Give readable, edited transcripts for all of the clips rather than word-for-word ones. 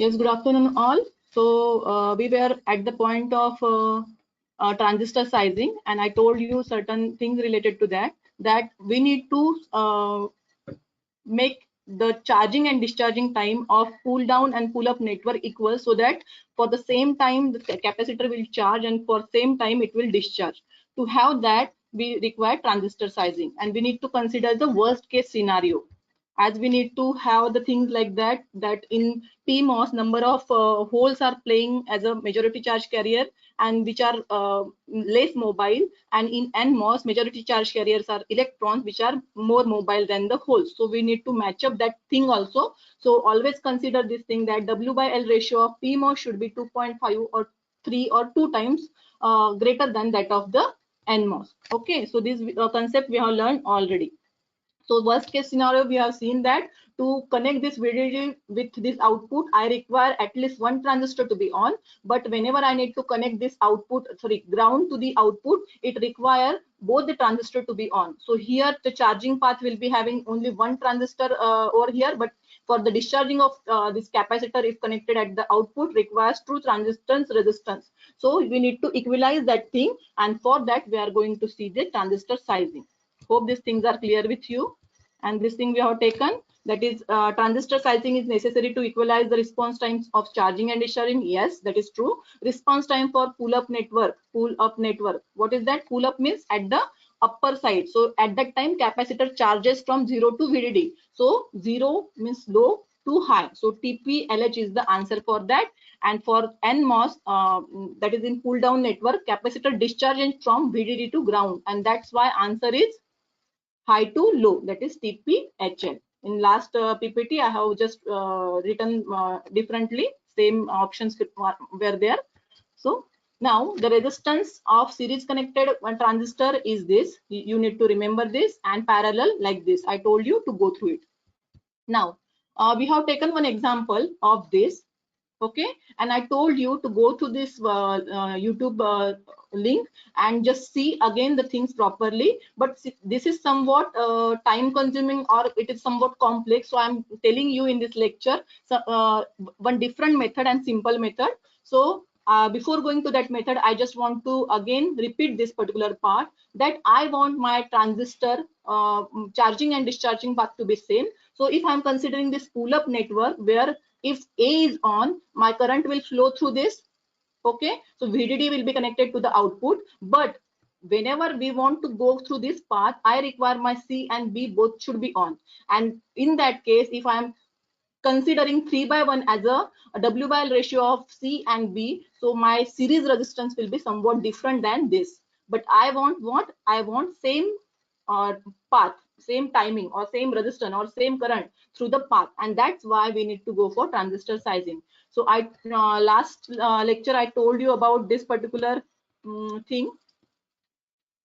Yes, good afternoon all. So we were at the point of transistor sizing, and I told you certain things related to that, that we need to make the charging and discharging time of pull down and pull up network equal, so that for the same time the capacitor will charge and for same time it will discharge. To have that, we require transistor sizing, and we need to consider the worst case scenario, as we need to have the things like that, that in PMOS number of holes are playing as a majority charge carrier and which are less mobile, and in NMOS majority charge carriers are electrons which are more mobile than the holes. So we need to match up that thing also. So always consider this thing, that W by L ratio of PMOS should be 2.5 or 3 or 2 times greater than that of the NMOS. Okay, so this concept we have learned already. So worst case scenario, we have seen that to connect this VDD with this output, I require at least one transistor to be on. But whenever I need to connect this output, sorry, ground to the output, it requires both the transistor to be on. So here the charging path will be having only one transistor over here, but for the discharging of this capacitor, if connected at the output, requires two transistors resistance. So we need to equalize that thing, and for that we are going to see the transistor sizing. Hope these things are clear with you. And this thing we have taken, that is transistor sizing is necessary to equalize the response times of charging and discharging. Yes, that is true. Response time for pull up network. What is that? Pull up means at the upper side. So at that time capacitor charges from 0 to VDD. So 0 means low to high. So TP-LH is the answer for that. And for NMOS, that is in pull down network, capacitor discharges from VDD to ground, and that's why answer is high to low, that is TP-HL. In last PPT, I have just written differently, same options were there. So now the resistance of series connected transistor is this. You need to remember this, and parallel like this. I told you to go through it. Now we have taken one example of this. Okay, and I told you to go to this YouTube link and just see again the things properly, but this is somewhat time consuming, or it is somewhat complex, so I'm telling you in this lecture one different method and simple method. So before going to that method, I just want to again repeat this particular part, that I want my transistor charging and discharging path to be same. So if I'm considering this pull up network, where if A is on, my current will flow through this. Okay, so VDD will be connected to the output, but whenever we want to go through this path, I require my C and B both should be on. And in that case, if I am considering 3/1 as a W by L ratio of C and B, so my series resistance will be somewhat different than this. But I want what? I want same path, same timing, or same resistance, or same current through the path, and that's why we need to go for transistor sizing. So I last lecture I told you about this particular thing.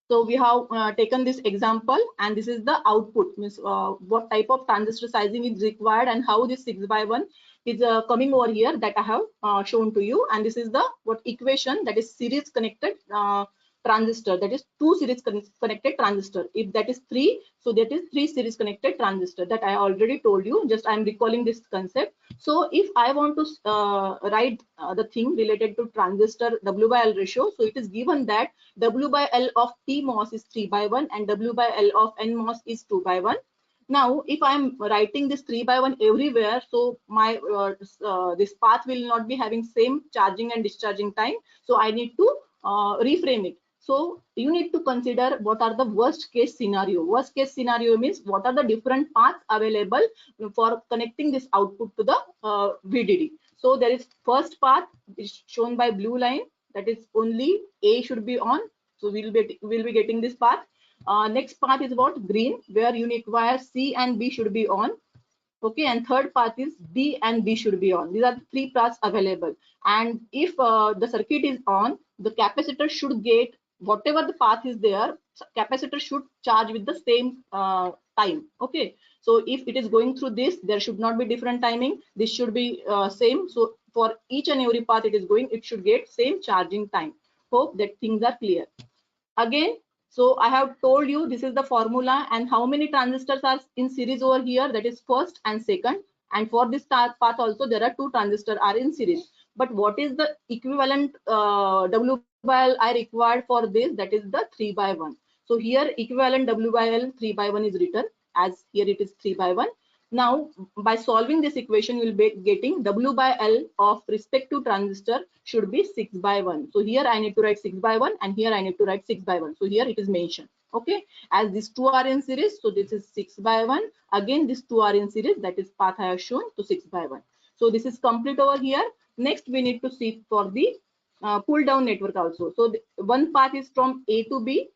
So we have taken this example, and this is the output, means what type of transistor sizing is required, and how this 6/1 is coming over here, that I have shown to you. And this is the what equation, that is series connected transistor, that is 2 series connected transistor. If that is 3, so that is 3 series connected transistor, that I already told you. Just I am recalling this concept. So if I want to write the thing related to transistor W by L ratio, so it is given that W by L of PMOS is 3/1 and W by L of NMOS is 2/1. Now, if I'm writing this 3/1 everywhere, so my this path will not be having same charging and discharging time. So I need to reframe it. So you need to consider what are the worst case scenario. Worst case scenario means what are the different paths available for connecting this output to the VDD. So there is first path is shown by blue line, that is only A should be on. So we'll be getting this path. Next path is about green, where you require C and B should be on. Okay, and third path is B and B should be on. These are the 3 paths available. And if the circuit is on, the capacitor should get whatever the path is there, capacitor should charge with the same time. Okay, so if it is going through this, there should not be different timing. This should be same. So for each and every path it is going, it should get same charging time. Hope that things are clear. Again, so I have told you this is the formula, and how many transistors are in series over here, that is first and second. And for this path also there are two transistors are in series. But what is the equivalent W by L I required for this? That is the 3 by 1. So here equivalent W by L 3 by 1 is written, as here it is 3 by 1. Now by solving this equation, you will be getting W by L of respective transistor should be 6 by 1. So here I need to write 6 by 1 and here I need to write 6 by 1. So here it is mentioned. Okay, as these two are in series, so this is 6 by 1. Again, these two are in series, that is path I have shown, to 6 by 1. So this is complete over here. Next, we need to see for the pull down network also. So one path is from A to B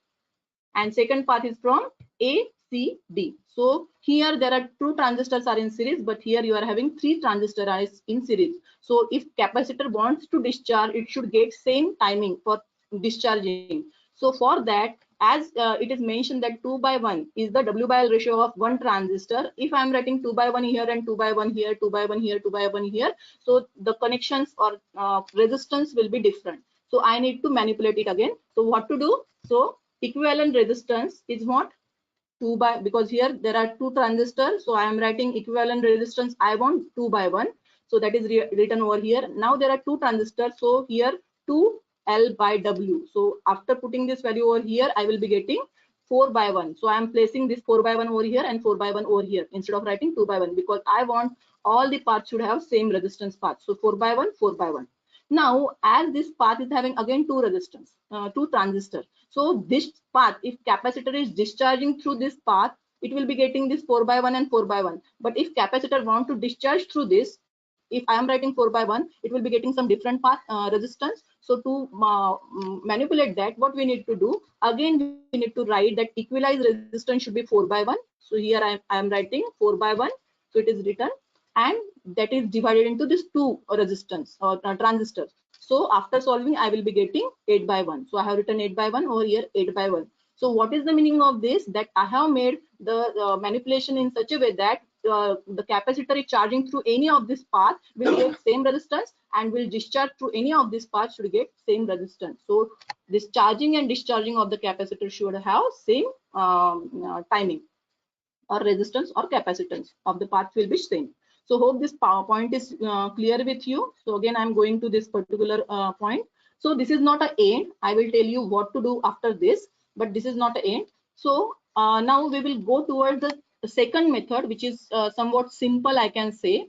and second path is from A, C, D. So here there are two transistors are in series, but here you are having three transistors in series. So if capacitor wants to discharge, it should get same timing for discharging. So for that, as it is mentioned that 2 by 1 is the W by L ratio of one transistor. If I am writing 2 by 1 here and 2 by 1 here, 2 by 1 here, 2 by 1 here, so the connections or resistance will be different. So I need to manipulate it again. So what to do? So equivalent resistance is what? 2 by, because here there are two transistors, so I am writing equivalent resistance I want 2 by 1. So that is written over here. Now there are two transistors, so here 2 L by W. So after putting this value over here, I will be getting 4 by 1. So I am placing this 4 by 1 over here and 4 by 1 over here instead of writing 2 by 1, because I want all the paths should have same resistance path. So 4 by 1, 4 by 1. Now, as this path is having again two resistance, two transistors. So this path, if capacitor is discharging through this path, it will be getting this 4 by 1 and 4 by 1. But if capacitor want to discharge through this, if I am writing 4 by 1, it will be getting some different path resistance. So to manipulate that, what we need to do, again we need to write that equalized resistance should be 4 by 1. So here I am writing 4 by 1. So it is written, and that is divided into this two resistance or transistors. So after solving, I will be getting 8 by 1. So I have written 8 by 1 over here, 8 by 1. So what is the meaning of this? That I have made the manipulation in such a way that the capacitor is charging through any of this path will get same resistance, and will discharge through any of this path should get same resistance. So this charging and discharging of the capacitor should have same timing, or resistance or capacitance of the path will be same. So hope this point is clear with you. So again, I'm going to this particular point. So this is not an end. I will tell you what to do after this, but this is not an end. So now we will go towards the second method, which is somewhat simple, I can say.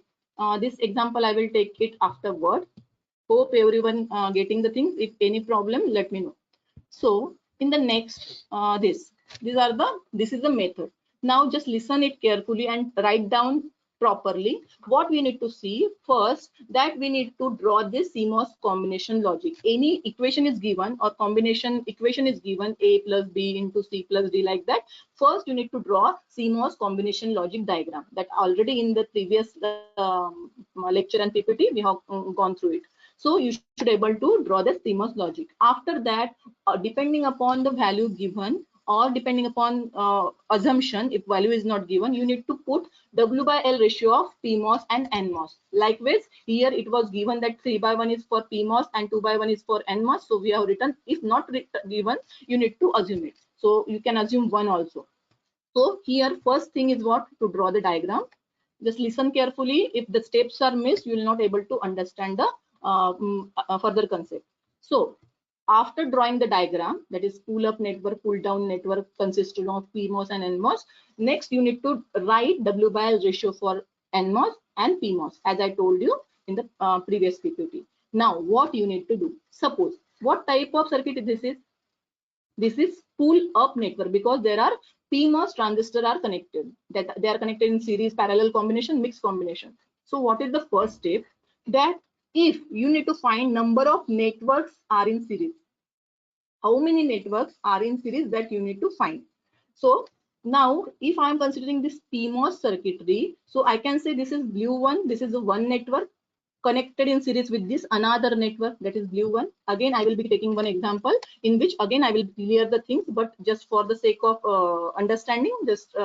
This example, I will take it afterward. Hope everyone getting the things. If any problem, let me know. So in the next, this is the method. Now just listen it carefully and write down properly. What we need to see first, that we need to draw this CMOS combination logic. Any equation is given or combination equation is given, A plus B into C plus D, like that. First you need to draw CMOS combination logic diagram. That already in the previous lecture and PPT we have gone through it. So you should able to draw the CMOS logic. After that, depending upon the value given, or depending upon assumption, if value is not given, you need to put W by L ratio of PMOS and NMOS. Likewise, here it was given that 3 by 1 is for PMOS and 2 by 1 is for NMOS. So we have written, if not given, you need to assume it. So you can assume 1 also. So here first thing is what? To draw the diagram. Just listen carefully. If the steps are missed, you will not able to understand the further concept. So after drawing the diagram, that is pull up network, pull down network consisting of PMOS and NMOS, next you need to write W by L ratio for NMOS and PMOS, as I told you in the previous PPT. Now what you need to do, suppose what type of circuit this is? This is pull up network, because there are PMOS transistors are connected, that they are connected in series, parallel combination, mixed combination. So what is the first step? That if you need to find number of networks are in series, how many networks are in series, that you need to find. So now if I am considering this PMOS circuitry, so I can say this is blue one, this is the one network connected in series with this another network, that is blue one. Again, I will be taking one example in which again I will clear the things, but just for the sake of understanding, just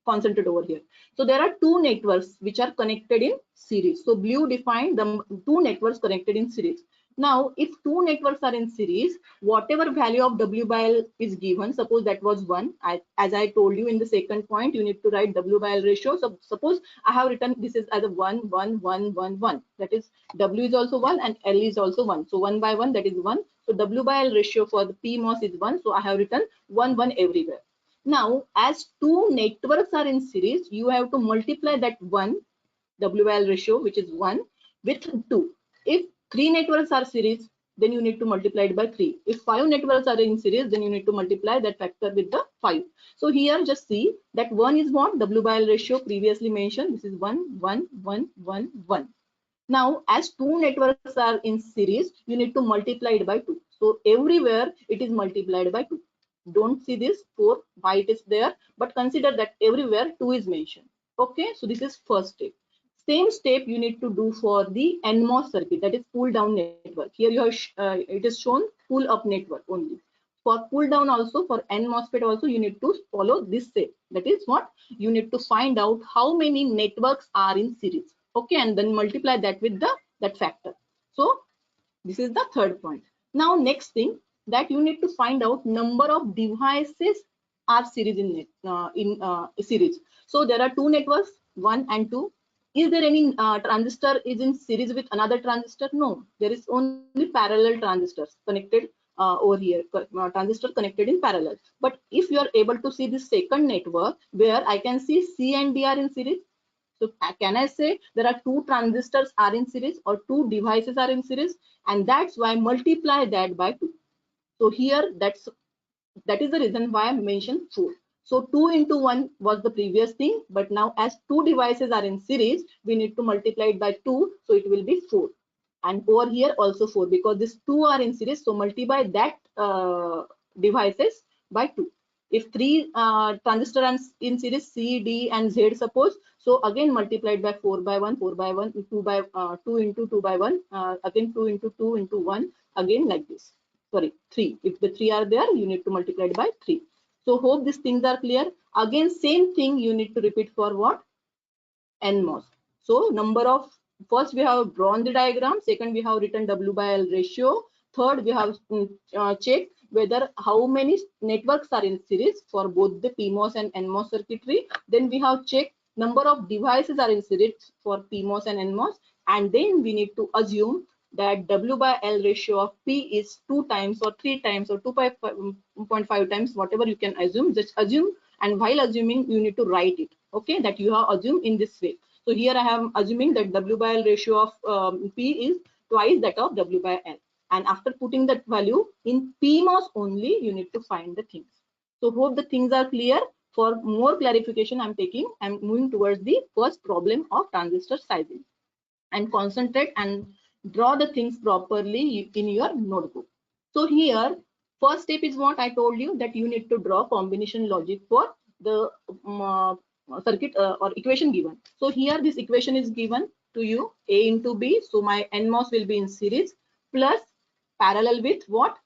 concentrate over here. So there are two networks which are connected in series. So blue defined the two networks connected in series. Now, if two networks are in series, whatever value of W by L is given, suppose that was 1. As I told you in the second point, you need to write W by L ratio. So suppose I have written this is as a 1, 1, 1, 1, 1. That is W is also 1 and L is also 1. So 1 by 1, that is 1. So W by L ratio for the PMOS is 1. So I have written 1, 1 everywhere. Now, as two networks are in series, you have to multiply that 1 W by L ratio, which is 1, with 2. If 3 networks are series, then you need to multiply it by 3. If 5 networks are in series, then you need to multiply that factor with the 5. So here just see that 1 is what? W by L ratio previously mentioned. This is 1, 1, 1, 1, 1. Now, as two networks are in series, you need to multiply it by 2. So everywhere it is multiplied by 2. Don't see this 4, why it is there, but consider that everywhere 2 is mentioned. Okay, so this is first step. Same step you need to do for the NMOS circuit, that is pull down network. Here you have it is shown pull up network only. For pull down also, for NMOSFET also, you need to follow this step. That is what you need to find out how many networks are in series. Okay, and then multiply that with that factor. So this is the third point. Now next thing, that you need to find out number of devices are series in series. So there are two networks, 1 and 2. Is there any transistor is in series with another transistor? No, there is only parallel transistors connected over here, transistor connected in parallel. But if you are able to see the second network where I can see C and D are in series, so can I say there are two transistors are in series or two devices are in series, and that's why multiply that by 2. So here that is the reason why I mentioned 4. So 2 into 1 was the previous thing, but now as two devices are in series, we need to multiply it by 2, so it will be 4. And over here also 4, because these two are in series, so multiply that devices by 2. If three transistors are in series C, D, and Z, suppose, so again multiplied by 4 by 1, 4 by 1, 2 by 2 into 2 by 1, again 2 into 1, again like this. Sorry, 3. If the 3 are there, you need to multiply it by 3. So hope these things are clear. Again, same thing you need to repeat for what? NMOS. So number of, first we have drawn the diagram, second we have written W by L ratio, third we have checked whether how many networks are in series for both the PMOS and NMOS circuitry. Then we have checked number of devices are in series for PMOS and NMOS, and then we need to assume that W by L ratio of P is 2 times or 3 times or 2.5 times, whatever you can assume, just assume, and while assuming you need to write it, okay, that you have assumed in this way. So here I am assuming that W by L ratio of P is twice that of W by L, and after putting that value in PMOS only, you need to find the things. So hope the things are clear. For more clarification, I'm moving towards the first problem of transistor sizing, and concentrate and draw the things properly in your notebook. So here, first step is what I told you, that you need to draw combination logic for the circuit or equation given. So here this equation is given to you, A into B. So my NMOS will be in series plus parallel with what?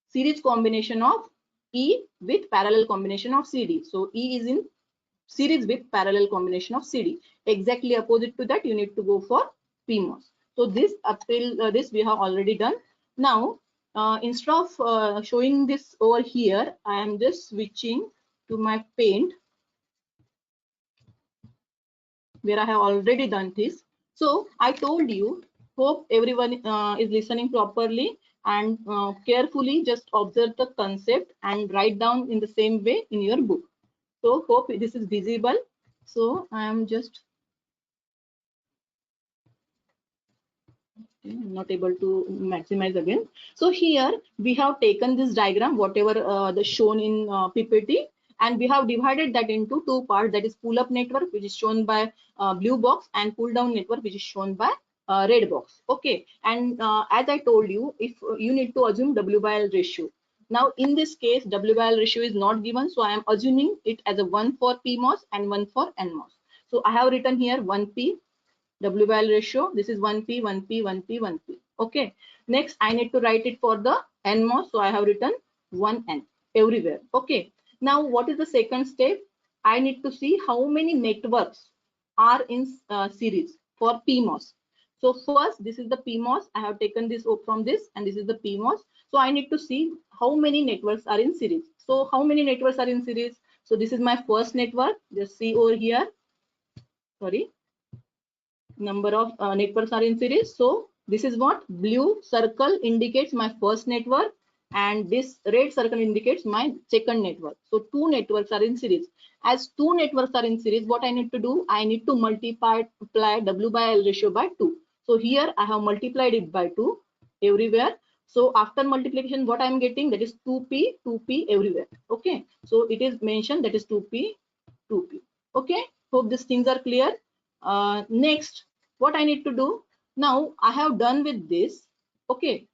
Series combination of E with parallel combination of CD. So E is in series with parallel combination of CD. Exactly opposite to that, you need to go for PMOS. So this up till this we have already done. Now instead of showing this over here, I am just switching to my paint where I have already done this. So I told you, hope everyone is listening properly and carefully just observe the concept and write down in the same way in your book. So hope this is visible. So I am just I'm not able to maximize again. So here we have taken this diagram, whatever the shown in PPT, and we have divided that into two parts, that is pull up network, which is shown by blue box, and pull down network, which is shown by red box. Okay, and as I told you, if you need to assume W by L ratio. Now in this case, W by L ratio is not given, so I am assuming it as a 1 for PMOS and 1 for NMOS. So I have written here 1P W by L ratio. This is 1P, 1P, 1P, 1P. Okay. Next, I need to write it for the NMOS. So I have written 1N everywhere. Okay. Now, what is the second step? I need to see how many networks are in series for PMOS. So first, this is the PMOS. I have taken this from this, and this is the PMOS. So I need to see how many networks are in series. So how many networks are in series? So this is my first network. Just see over here. Sorry, number of networks are in series. So this is what blue circle indicates my first network, and this red circle indicates my second network. So two networks are in series. As two networks are in series, what I need to do? I need to multiply W by L ratio by 2. So here I have multiplied it by 2 everywhere. So after multiplication, what I am getting, that is 2p, 2p everywhere. Okay. So it is mentioned that is 2p, 2p. Okay. Hope these things are clear. Next, what I need to do? Now I have done with this. Okay.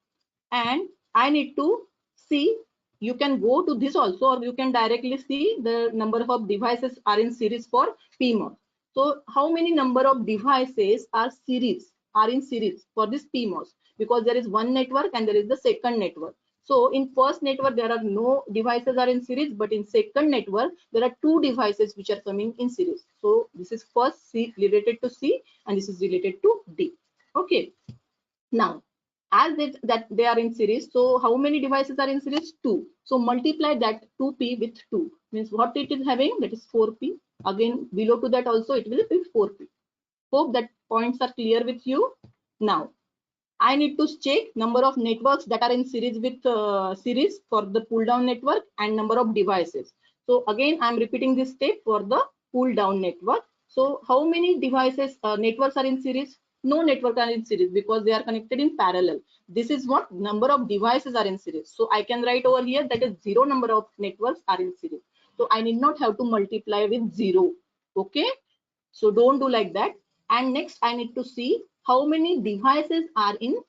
And I need to see, you can go to this also, or you can directly see the number of devices are in series for PMOS. So how many number of devices are in series for this PMOS? Because there is one network and there is the second network. So in first network there are no devices are in series, but in second network there are two devices which are coming in series. So this is first C related to C, and this is related to D. Okay. Now, as that they are in series, so how many devices are in series? 2. So multiply that 2p with 2, means what it is having, that is 4p. Again, below to that also it will be 4p. Hope that points are clear with you. Now I need to check number of networks that are in series with series for the pull down network, and number of devices. So again, I'm repeating this step for the pull down network. So how many devices networks are in series? No network are in series because they are connected in parallel. This is what number of devices are in series. So I can write over here that is 0 number of networks are in series. So I need not have to multiply with 0. Okay. So don't do like that. And next I need to see how many devices are in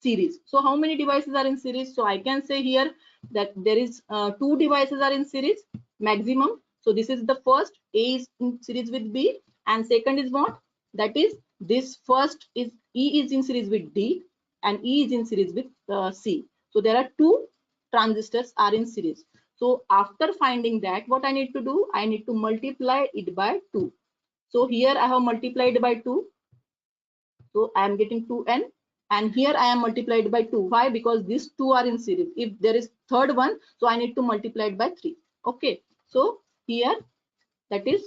series. So how many devices are in series? So I can say here that there is 2 devices are in series maximum. So this is the first, A is in series with B, and second is what? That is this first is E is in series with D, and E is in series with C. So there are 2 transistors are in series. So after finding that, what I need to do? I need to multiply it by 2. So here I have multiplied by 2. So I am getting 2n, and here I am multiplied by 2. Why? Because these 2 are in series. If there is third one, so I need to multiply it by 3. Okay. So here that is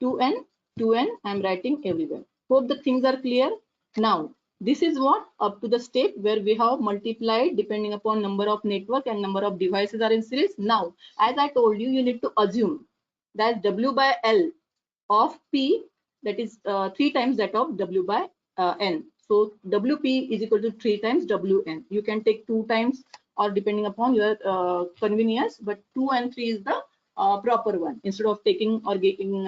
2n, 2n I am writing everywhere. Hope the things are clear. Now this is what up to the step where we have multiplied depending upon number of network and number of devices are in series. Now, as I told you, you need to assume that W by L of P, that is 3 times that of W by N. So WP is equal to 3 times WN. You can take 2 times or depending upon your convenience, but 2 and 3 is the proper one instead of taking or getting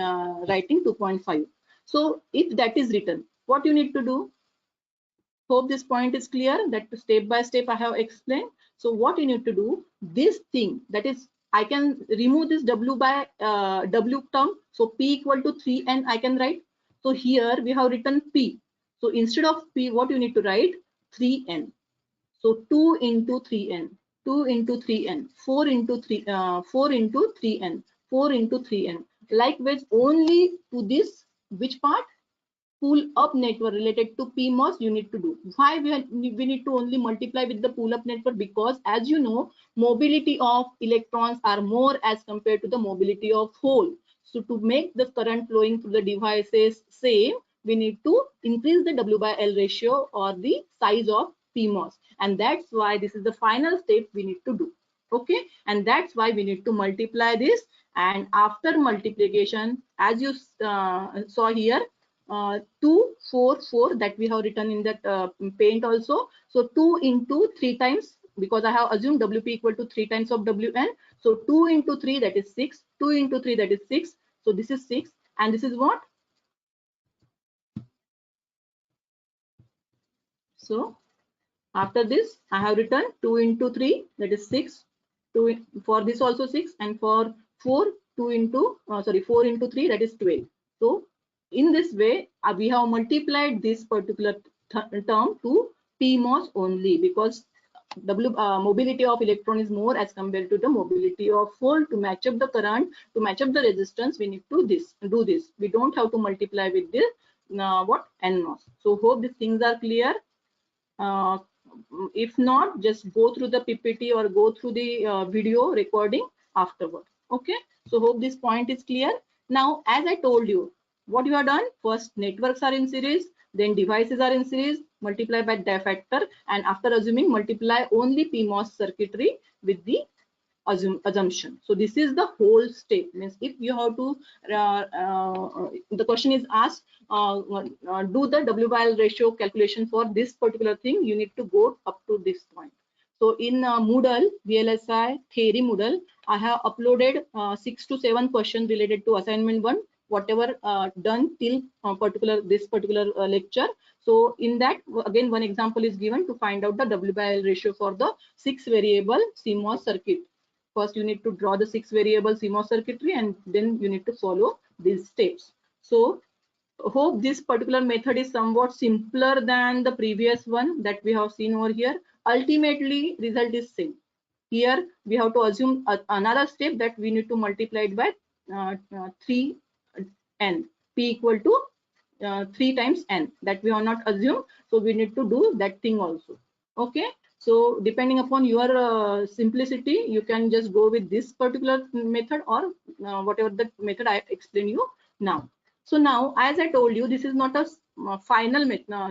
writing 2.5. So if that is written, what you need to do? Hope this point is clear, that step by step I have explained. So what you need to do, this thing, that is I can remove this W by W term. So P equal to 3n I can write. So here we have written P. So instead of P, what you need to write? 3n. So 2 into 3n, 2 into 3n, 4 into 4 into 3n, 4 into 3n. Likewise, only to this, which part? Pull up network related to PMOS you need to do. Why we need to only multiply with the pull up network? Because as you know, mobility of electrons are more as compared to the mobility of hole. So to make the current flowing through the devices same, we need to increase the W by L ratio or the size of PMOS, and that's why this is the final step we need to do. Okay, and that's why we need to multiply this, and after multiplication, as you saw here, 2 4 4 that we have written in that paint also. So 2 into 3 times, because I have assumed WP equal to 3 times of WN. So 2 into 3, that is 6. 2 into 3, that is 6. So this is 6, and this is what? So after this, I have written 2 into 3, that is 6. 2 for this also 6, and for 4, 2 into 4 into 3, that is 12. So in this way, we have multiplied this particular term to PMOS only, because mobility of electron is more as compared to the mobility of hole. To match up the current, to match up the resistance, we need to do this. We don't have to multiply with this what NMOS. So hope these things are clear. If not, just go through the PPT or go through the video recording afterward. Okay, so hope this point is clear. Now, as I told you, what you have done, first networks are in series, then devices are in series, multiply by that factor, and after assuming, multiply only PMOS circuitry with the assumption. So this is the whole step. Means if you have to the question is asked, do the W/L ratio calculation for this particular thing, you need to go up to this point. So in Moodle VLSI theory Moodle, I have uploaded 6 to 7 questions related to assignment 1, whatever done till this particular lecture. So in that, again, one example is given to find out the W/L ratio for the 6 variable CMOS circuit. First, you need to draw the 6 variable CMOS circuitry, and then you need to follow these steps. So hope this particular method is somewhat simpler than the previous one that we have seen over here. Ultimately, result is same. Here we have to assume another step, that we need to multiply it by 3n, p equal to 3 times n, that we have not assumed. So we need to do that thing also. Okay. So depending upon your simplicity, you can just go with this particular method or whatever the method I explain you now. So now, as I told you, this is not a final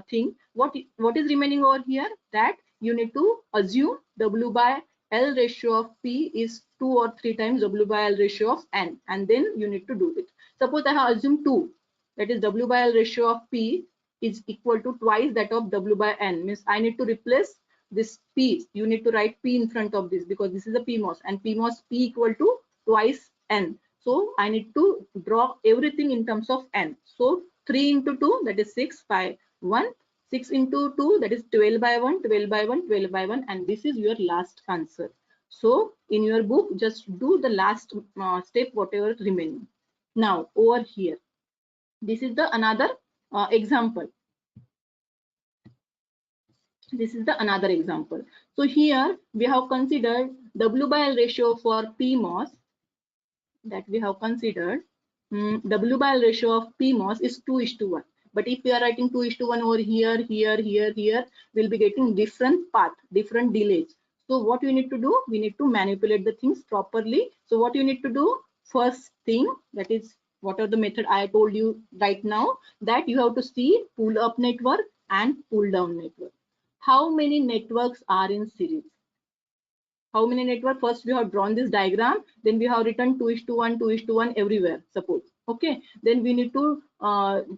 thing. What is remaining over here, that you need to assume W/L ratio of P is 2 or 3 times W/L ratio of N, and then you need to do it. Suppose I have assumed 2, that is W/L ratio of P is equal to twice that of W/N. Means I need to replace this P. You need to write P in front of this, because this is a PMOS, and PMOS P equal to twice N. So I need to draw everything in terms of N. So 3 into 2, that is 6 by 1. 6 into 2, that is 12 by 1, 12 by 1, 12 by 1, and this is your last answer. So in your book, just do the last step, whatever is remaining. Now over here, this is the another example. This is the another example. So here we have considered W/L ratio for PMOS, that we have considered W/L ratio of PMOS is 2:1. But if we are writing 2:1 over here, here, we'll be getting different path, different delays. So what you need to do, we need to manipulate the things properly. So what you need to do, first thing, that is what are the method I told you right now, that you have to see pull up network and pull down network. How many networks are in series? How many networks? First we have drawn this diagram, then we have written 2:1, 2:1 everywhere, suppose. Okay, then we need to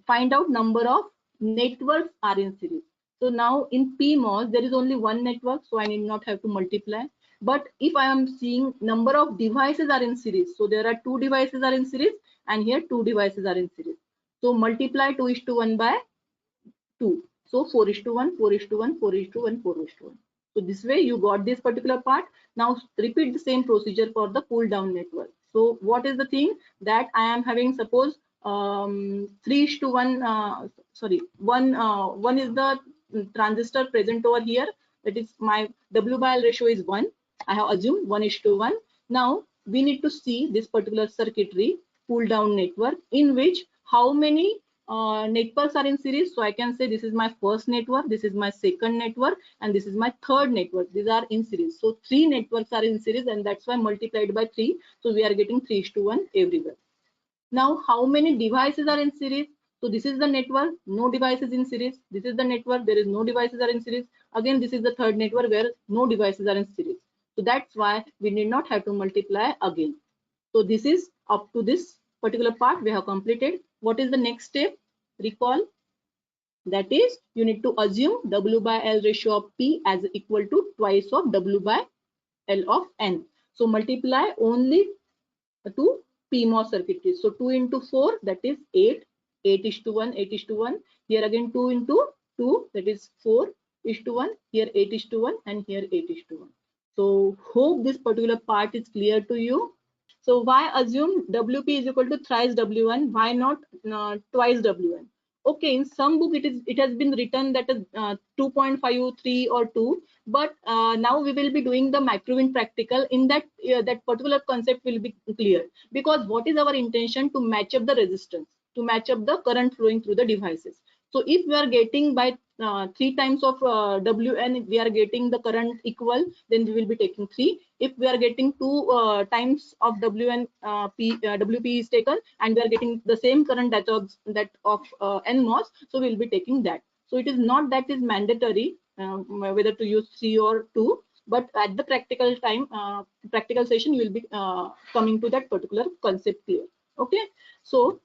find out number of networks are in series. So now in PMOS there is only one network, so I need not have to multiply. But if I am seeing number of devices are in series, so there are 2 devices are in series, and here 2 devices are in series. So multiply 2:1 by 2. So 4:1, 4:1, 4:1, 4:1. So this way you got this particular part. Now repeat the same procedure for the pull down network. So what is the thing that I am having? Suppose 3:1. One is the transistor present over here. That is my W/L ratio is 1. I have assumed 1:1. Now we need to see this particular circuitry pull down network, in which how many networks are in series. So I can say this is my first network, this is my second network, and this is my third network. These are in series. So 3 networks are in series, and that's why multiplied by 3. So we are getting 3:1 everywhere. Now how many devices are in series? So this is the network, no devices in series. This is the network, there is no devices are in series. Again, this is the third network where no devices are in series. So that's why we need not have to multiply again. So this is up to this particular part we have completed. What is the next step? Recall. That is, you need to assume W/L ratio of P as equal to twice of W/L of N. So multiply only to PMOS circuitry. So 2 into 4, that is 8. 8:1, 8:1. Here again 2 into 2, that is 4:1. Here 8:1, and here 8:1. So hope this particular part is clear to you. So why assume WP is equal to thrice W1? Why not twice W1? Okay, in some book it has been written that is 2.53 or 2, but now we will be doing the microwin practical. In that that particular concept will be clear, because what is our intention? To match up the resistance, to match up the current flowing through the devices. So if we are getting by 3 times of Wn, we are getting the current equal, then we will be taking 3. If we are getting 2 times of Wp is taken, and we are getting the same current that of NMOS, so we will be taking that. So it is not that is mandatory whether to use 3 or 2, but at the practical time, practical session, you will be coming to that particular concept clear. Okay, so